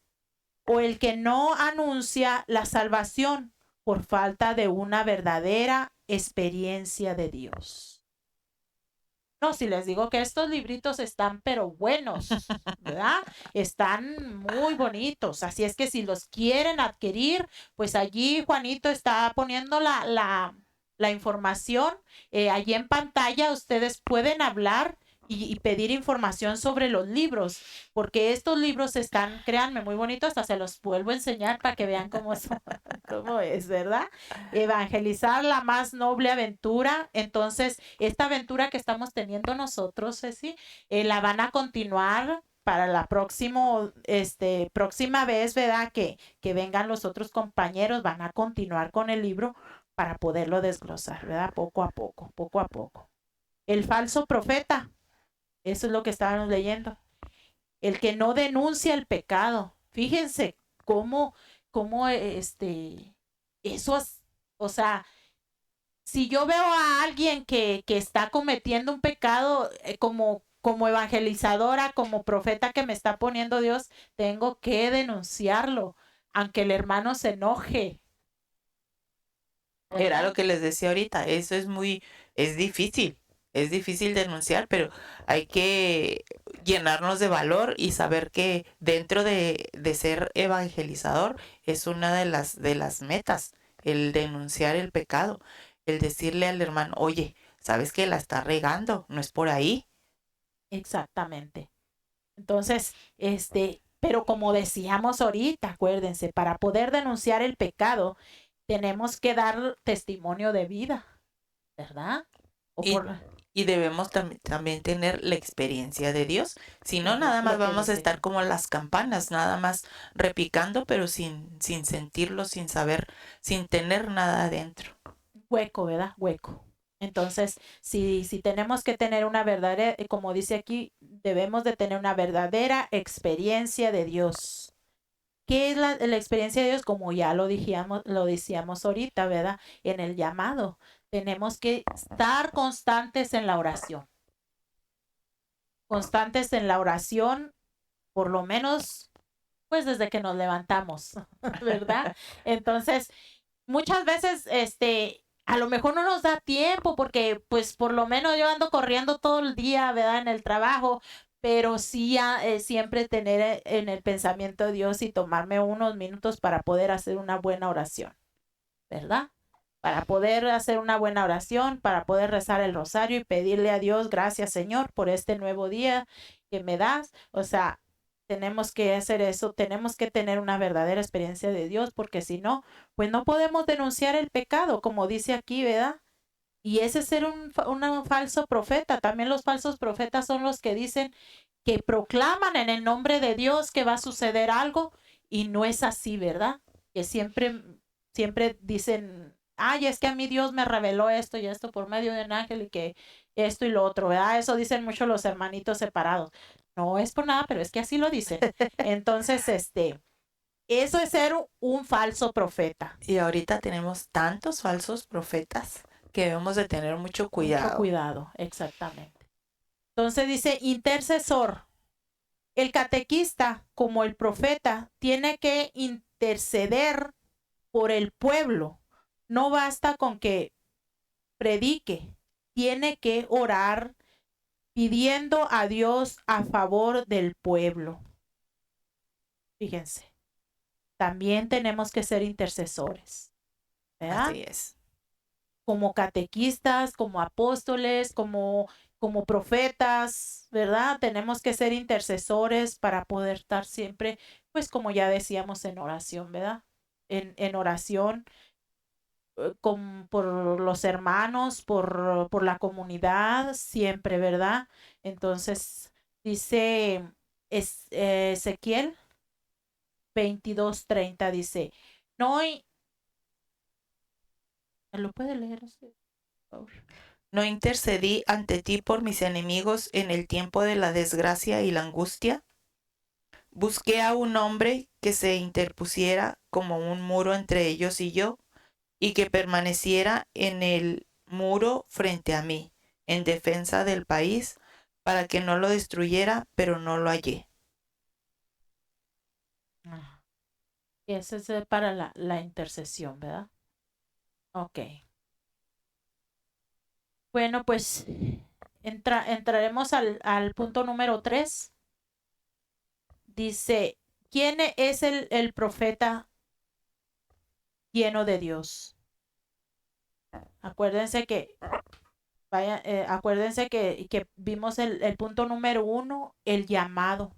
o el que no anuncia la salvación por falta de una verdadera experiencia de Dios. No, si les digo que estos libritos están pero buenos, ¿verdad? Están muy bonitos. Así es que si los quieren adquirir, pues allí Juanito está poniendo la información. Allí en pantalla ustedes pueden hablar y pedir información sobre los libros, porque estos libros están, créanme, muy bonitos. Hasta se los vuelvo a enseñar para que vean cómo cómo es, ¿verdad? Evangelizar la más noble aventura. Entonces, esta aventura que estamos teniendo nosotros, Ceci, la van a continuar para la próxima vez, ¿verdad? Que vengan los otros compañeros, van a continuar con el libro para poderlo desglosar, ¿verdad? Poco a poco, poco a poco. El falso profeta, eso es lo que estábamos leyendo. El que no denuncia el pecado. Fíjense cómo eso es, o sea, si yo veo a alguien que está cometiendo un pecado, como evangelizadora, como profeta que me está poniendo Dios, tengo que denunciarlo, aunque el hermano se enoje. Era ¿Verdad? lo que les decía ahorita, eso es difícil denunciar, pero hay que llenarnos de valor y saber que dentro de ser evangelizador es una de las metas, el denunciar el pecado, el decirle al hermano, oye, ¿sabes que la está regando? No es por ahí. Exactamente. Entonces, pero como decíamos ahorita, acuérdense, para poder denunciar el pecado, tenemos que dar testimonio de vida, ¿verdad? O Y, por y debemos también tener la experiencia de Dios. Si no, es nada más lo que vamos a dice estar aquí. como las campanas, nada más repicando, pero sin sentirlo, sin saber, sin tener nada adentro. Hueco, ¿verdad? Hueco. Entonces, si tenemos que tener una verdadera, como dice aquí, debemos de tener una verdadera experiencia de Dios. ¿Qué es la experiencia de Dios? Como ya lo decíamos ahorita, ¿verdad? En el llamado. Tenemos que estar constantes en la oración. Constantes en la oración, por lo menos, pues desde que nos levantamos, ¿verdad? Entonces, muchas veces, a lo mejor no nos da tiempo porque, pues, por lo menos yo ando corriendo todo el día, ¿verdad? En el trabajo, pero sí siempre tener en el pensamiento de Dios y tomarme unos minutos para poder hacer una buena oración, ¿verdad? Para poder hacer una buena oración, para poder rezar el rosario y pedirle a Dios, gracias Señor por este nuevo día que me das. O sea, Tenemos que hacer eso, tenemos que tener una verdadera experiencia de Dios, porque si no, pues no podemos denunciar el pecado, como dice aquí, ¿verdad? Y ese es ser un falso profeta. También los falsos profetas son los que dicen que proclaman en el nombre de Dios que va a suceder algo y no es así, ¿verdad? Que siempre dicen, ay, es que a mí Dios me reveló esto y esto por medio de un ángel y que esto y lo otro, ¿verdad? Eso dicen mucho los hermanitos separados. No es por nada, pero es que así lo dicen. Entonces, eso es ser un falso profeta. Y ahorita tenemos tantos falsos profetas que debemos de tener mucho cuidado. Mucho cuidado, exactamente. Entonces dice, intercesor. El catequista, como el profeta, tiene que interceder por el pueblo. No basta con que predique, tiene que orar pidiendo a Dios a favor del pueblo. Fíjense, también tenemos que ser intercesores, ¿verdad? Así es. Como catequistas, como apóstoles, como profetas, ¿verdad? Tenemos que ser intercesores para poder estar siempre, pues como ya decíamos, en oración, ¿verdad? En oración por los hermanos, por la comunidad, siempre, ¿verdad? Entonces, dice Ezequiel 22:30, dice, no, ¿lo puede leer usted, por favor? ¿No intercedí ante ti por mis enemigos en el tiempo de la desgracia y la angustia? Busqué a un hombre que se interpusiera como un muro entre ellos y yo, y que permaneciera en el muro frente a mí, en defensa del país, para que no lo destruyera, pero no lo hallé. Y ese es para la intercesión, ¿verdad? Ok. Bueno, pues entraremos al punto número 3. Dice, ¿quién es el profeta lleno de Dios? Acuérdense que que vimos el punto número 1, el llamado.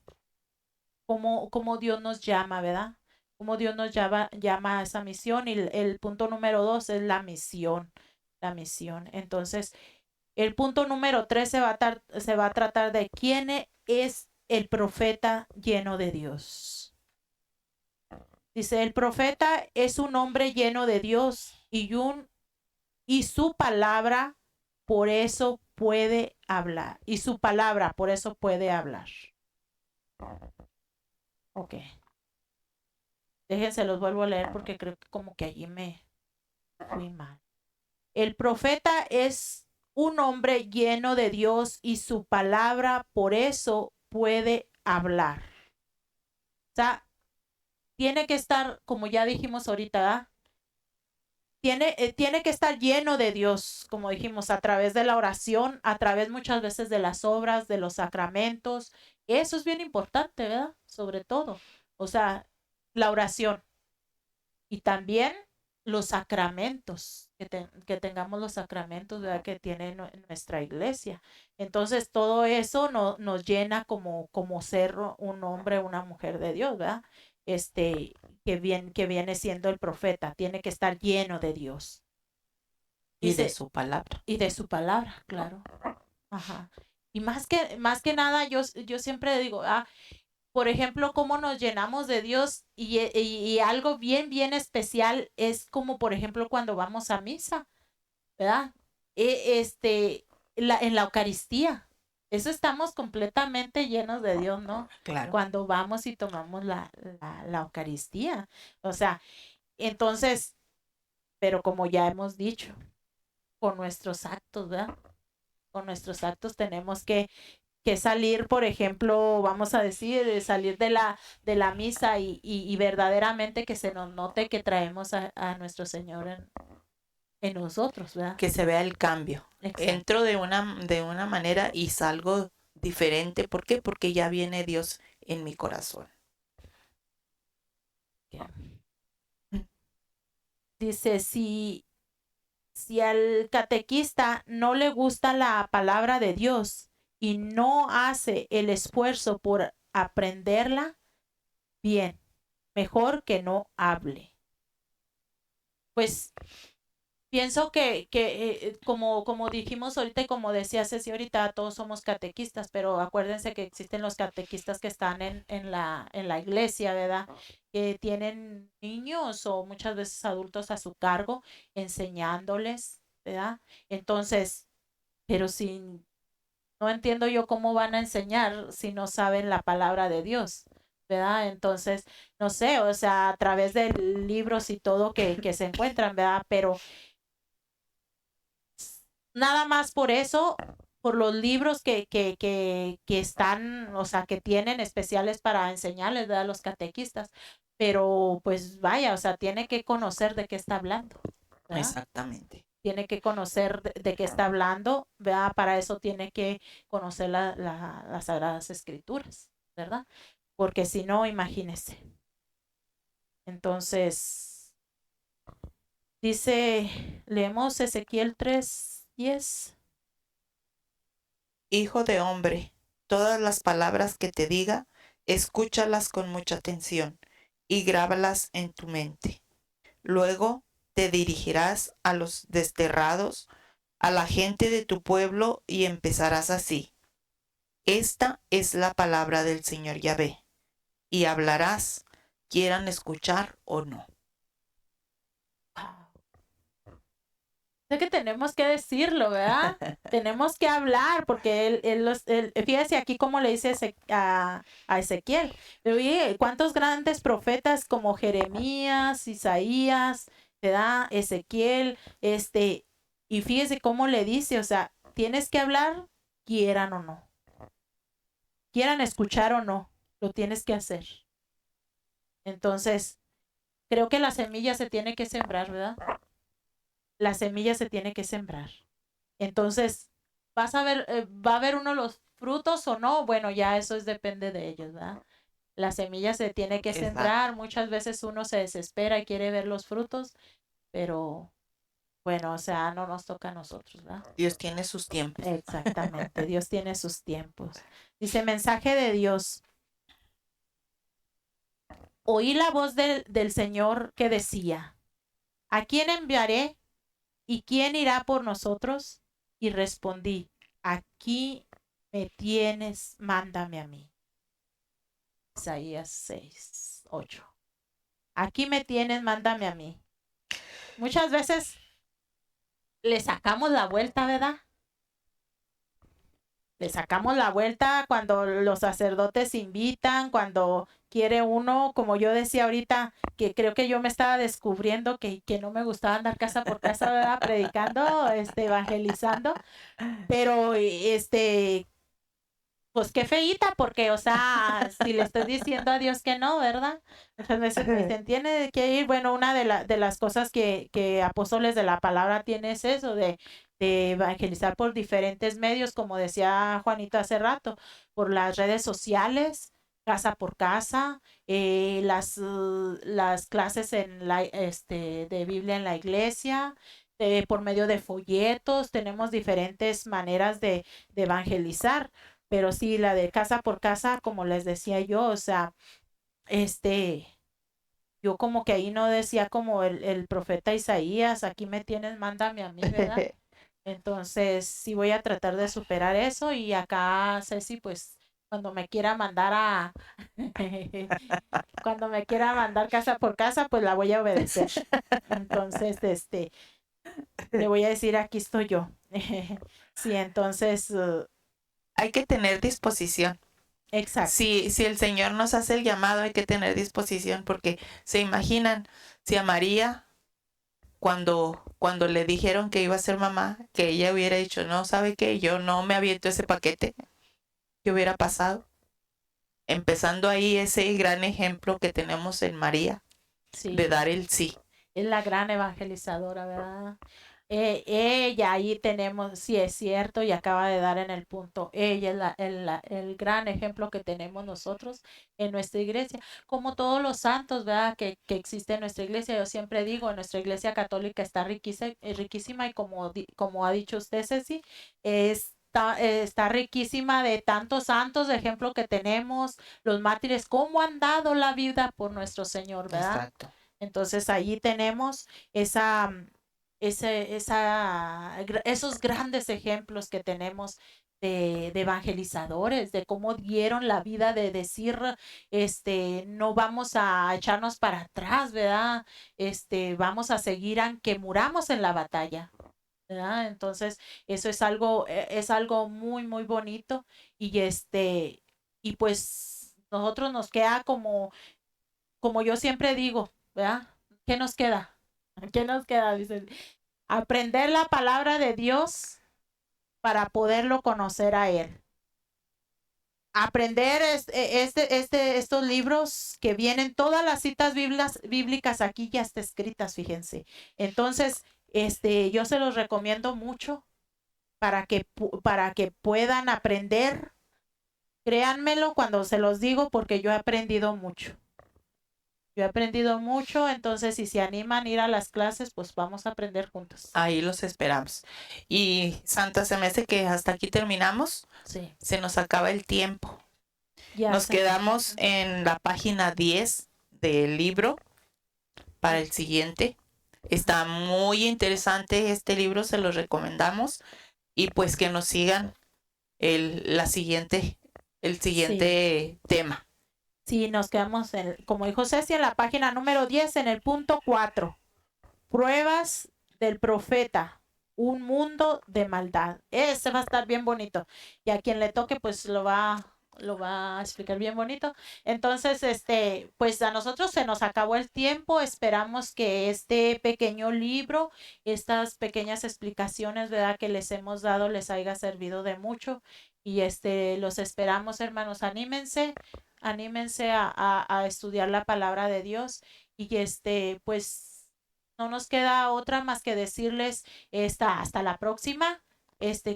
Cómo Dios nos llama, ¿verdad? Cómo Dios nos llama a esa misión. Y el punto número 2 es la misión. La misión. Entonces, el punto número 3 se va a tratar de quién es el profeta lleno de Dios. Dice, el profeta es un hombre lleno de Dios y su palabra por eso puede hablar. Y su palabra por eso puede hablar. Ok. Déjense, los vuelvo a leer porque creo que como que allí me fui mal. El profeta es un hombre lleno de Dios y su palabra por eso puede hablar. O sea, tiene que estar, como ya dijimos ahorita, tiene que estar lleno de Dios, como dijimos, a través de la oración, a través muchas veces de las obras, de los sacramentos. Eso es bien importante, ¿verdad? Sobre todo. O sea, la oración. Y también los sacramentos, que tengamos los sacramentos, ¿verdad? Que tiene nuestra iglesia. Entonces, todo eso nos llena como ser un hombre, una mujer de Dios, ¿verdad? Que viene siendo el profeta, tiene que estar lleno de Dios. Y de su palabra. Y de su palabra, claro. Ajá. Y más que nada, yo siempre digo, por ejemplo, cómo nos llenamos de Dios y algo bien especial es como, por ejemplo, cuando vamos a misa, ¿verdad? En la Eucaristía. Eso estamos completamente llenos de Dios, ¿no? Claro. Cuando vamos y tomamos la Eucaristía. O sea, entonces, pero como ya hemos dicho, con nuestros actos, ¿verdad? Con nuestros actos tenemos que salir, por ejemplo, vamos a decir, salir de la misa y verdaderamente que se nos note que traemos a nuestro Señor en nosotros, ¿verdad? Que se vea el cambio. Exacto. Entro de una manera y salgo diferente. ¿Por qué? Porque ya viene Dios en mi corazón. Dice, si al catequista no le gusta la palabra de Dios y no hace el esfuerzo por aprenderla bien, mejor que no hable. Pues pienso que como dijimos ahorita y como decía Ceci ahorita, todos somos catequistas, pero acuérdense que existen los catequistas que están en la iglesia, ¿verdad? Que tienen niños o muchas veces adultos a su cargo, enseñándoles, ¿verdad? Entonces, pero si no entiendo yo cómo van a enseñar si no saben la palabra de Dios, ¿verdad? Entonces, no sé, o sea, a través de libros y todo que se encuentran, ¿verdad? Pero nada más por eso, por los libros que están, o sea, que tienen especiales para enseñarles, ¿verdad? Los catequistas. Pero pues vaya, o sea, tiene que conocer de qué está hablando, ¿verdad? Exactamente. Tiene que conocer de qué está hablando, ¿verdad? Para eso tiene que conocer las Sagradas Escrituras, ¿verdad? Porque si no, imagínese. Entonces, leemos Ezequiel 3:10. Hijo de hombre, todas las palabras que te diga, escúchalas con mucha atención y grábalas en tu mente. Luego te dirigirás a los desterrados, a la gente de tu pueblo, y empezarás así. Esta es la palabra del Señor Yahvé, y hablarás, quieran escuchar o no. Sé que tenemos que decirlo, ¿verdad? Tenemos que hablar, porque fíjese aquí cómo le dice a Ezequiel. Oye, ¿cuántos grandes profetas como Jeremías, Isaías, ¿verdad? Ezequiel, y fíjese cómo le dice, o sea, tienes que hablar, quieran o no, quieran escuchar o no, lo tienes que hacer. Entonces, creo que la semilla se tiene que sembrar, ¿verdad? La semilla se tiene que sembrar. Entonces, va a ver uno los frutos o no, bueno, ya eso depende de ellos, ¿verdad? La semilla se tiene que sembrar, Exacto. muchas veces uno se desespera y quiere ver los frutos, pero bueno, o sea, no nos toca a nosotros, ¿verdad? Dios tiene sus tiempos. Exactamente, Dios tiene sus tiempos. Dice, mensaje de Dios. Oí la voz del Señor que decía, ¿a quién enviaré y quién irá por nosotros? Y respondí, aquí me tienes, mándame a mí. Isaías 6:8. Aquí me tienes, mándame a mí. Muchas veces le sacamos la vuelta, ¿verdad? Le sacamos la vuelta cuando los sacerdotes invitan, cuando quiere uno, como yo decía ahorita, que creo que yo me estaba descubriendo que no me gustaba andar casa por casa, ¿verdad? Predicando, evangelizando, pero pues qué feíta, porque, o sea, si le estoy diciendo a Dios que no, ¿verdad? Muchas veces me dicen, tiene que ir, bueno, una de las cosas que apóstoles de la palabra tiene es eso, de evangelizar por diferentes medios, como decía Juanito hace rato, por las redes sociales, casa por casa, las clases de Biblia en la iglesia, por medio de folletos, tenemos diferentes maneras de evangelizar. Pero sí, la de casa por casa, como les decía yo, o sea, yo como que ahí no decía como el profeta Isaías, aquí me tienes, mándame a mí, ¿verdad? Entonces, sí voy a tratar de superar eso y acá, Ceci, pues, cuando me quiera mandar cuando me quiera mandar casa por casa, pues la voy a obedecer. Entonces, le voy a decir, aquí estoy yo. Sí, entonces, Hay que tener disposición. exacto. Si el Señor nos hace el llamado, hay que tener disposición, porque se imaginan si a María, cuando le dijeron que iba a ser mamá, que ella hubiera dicho, no, ¿sabe qué? Yo no me aviento ese paquete. ¿Qué hubiera pasado? Empezando ahí ese gran ejemplo que tenemos en María, Sí. de dar el sí. Es la gran evangelizadora, ¿verdad? Ella, ahí tenemos, sí es cierto, y acaba de dar en el punto, ella es el gran ejemplo que tenemos nosotros en nuestra iglesia, como todos los santos, ¿verdad? Que existe en nuestra iglesia. Yo siempre digo, nuestra iglesia católica está riquísima y como ha dicho usted, Ceci, es está riquísima de tantos santos, de ejemplo que tenemos, los mártires, cómo han dado la vida por nuestro Señor, ¿verdad? Exacto. Entonces allí tenemos esos grandes ejemplos que tenemos de evangelizadores, de cómo dieron la vida, de decir, no vamos a echarnos para atrás, ¿verdad? Vamos a seguir aunque muramos en la batalla, ¿verdad? Entonces, eso es algo muy, muy bonito y pues nosotros nos queda como yo siempre digo, ¿verdad? ¿Qué nos queda? ¿Qué nos queda? Dicen, aprender la palabra de Dios para poderlo conocer a Él. Aprender estos libros que vienen, todas las citas bíblicas aquí ya están escritas, fíjense. Entonces, yo se los recomiendo mucho para que puedan aprender. Créanmelo cuando se los digo porque yo he aprendido mucho. Entonces si se animan a ir a las clases, pues vamos a aprender juntos. Ahí los esperamos. Y Santa, se me hace que hasta aquí terminamos. Sí. Se nos acaba el tiempo. Ya Nos sé. quedamos en la página 10 del libro para el siguiente. Está muy interesante este libro, se los recomendamos. Y pues que nos sigan el siguiente tema. Sí, nos quedamos, como dijo Ceci, en la página número 10, en el punto 4. Pruebas del profeta. Un mundo de maldad. Ese va a estar bien bonito. Y a quien le toque, pues lo va a explicar bien bonito. Entonces, pues a nosotros se nos acabó el tiempo. Esperamos que este pequeño libro, estas pequeñas explicaciones, ¿verdad?, que les hemos dado, les haya servido de mucho. Y los esperamos, hermanos. Anímense a estudiar la palabra de Dios. Y pues no nos queda otra más que decirles hasta la próxima.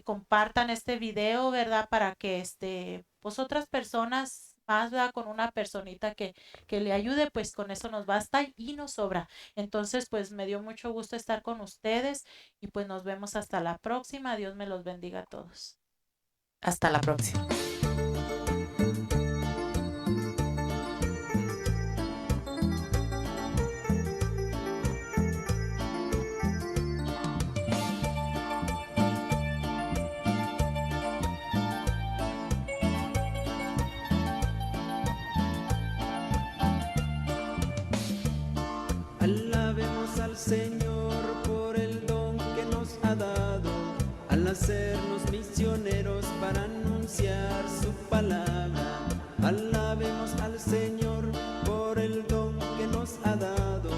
Compartan este video, ¿verdad? Para que pues otras personas más, ¿verdad? Con una personita que le ayude, pues con eso nos basta y nos sobra. Entonces, pues me dio mucho gusto estar con ustedes y pues nos vemos hasta la próxima. Dios me los bendiga a todos. Hasta la próxima. Alabemos al Señor por el don que nos ha dado, al hacernos misioneros para anunciar su palabra. Alabemos al Señor por el don que nos ha dado,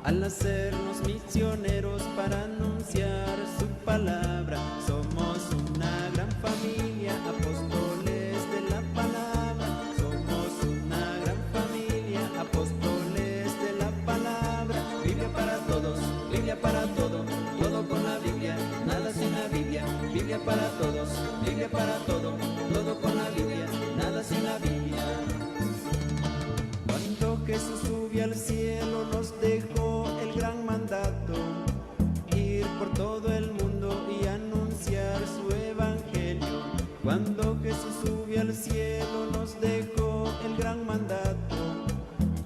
al hacernos misioneros para anunciar su palabra. Somos una gran familia, apóstoles de la palabra. Somos una gran familia, apóstoles de la palabra. Biblia para todos, Biblia para todo, todo con la Biblia, nada sin la Biblia. Biblia para todos, Biblia para todo, todo con la Biblia, nada sin la Biblia. Cuando Jesús subió al cielo nos dejó el gran mandato, ir por todo el mundo y anunciar su evangelio. Cuando Jesús subió al cielo nos dejó el gran mandato,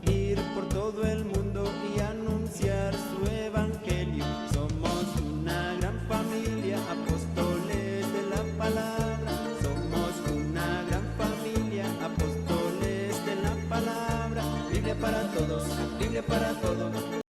ir por todo el mundo y anunciar su evangelio. Somos una gran familia, apóstoles de la palabra. Somos una gran familia, apóstoles de la palabra. Biblia para todos, Biblia para todo.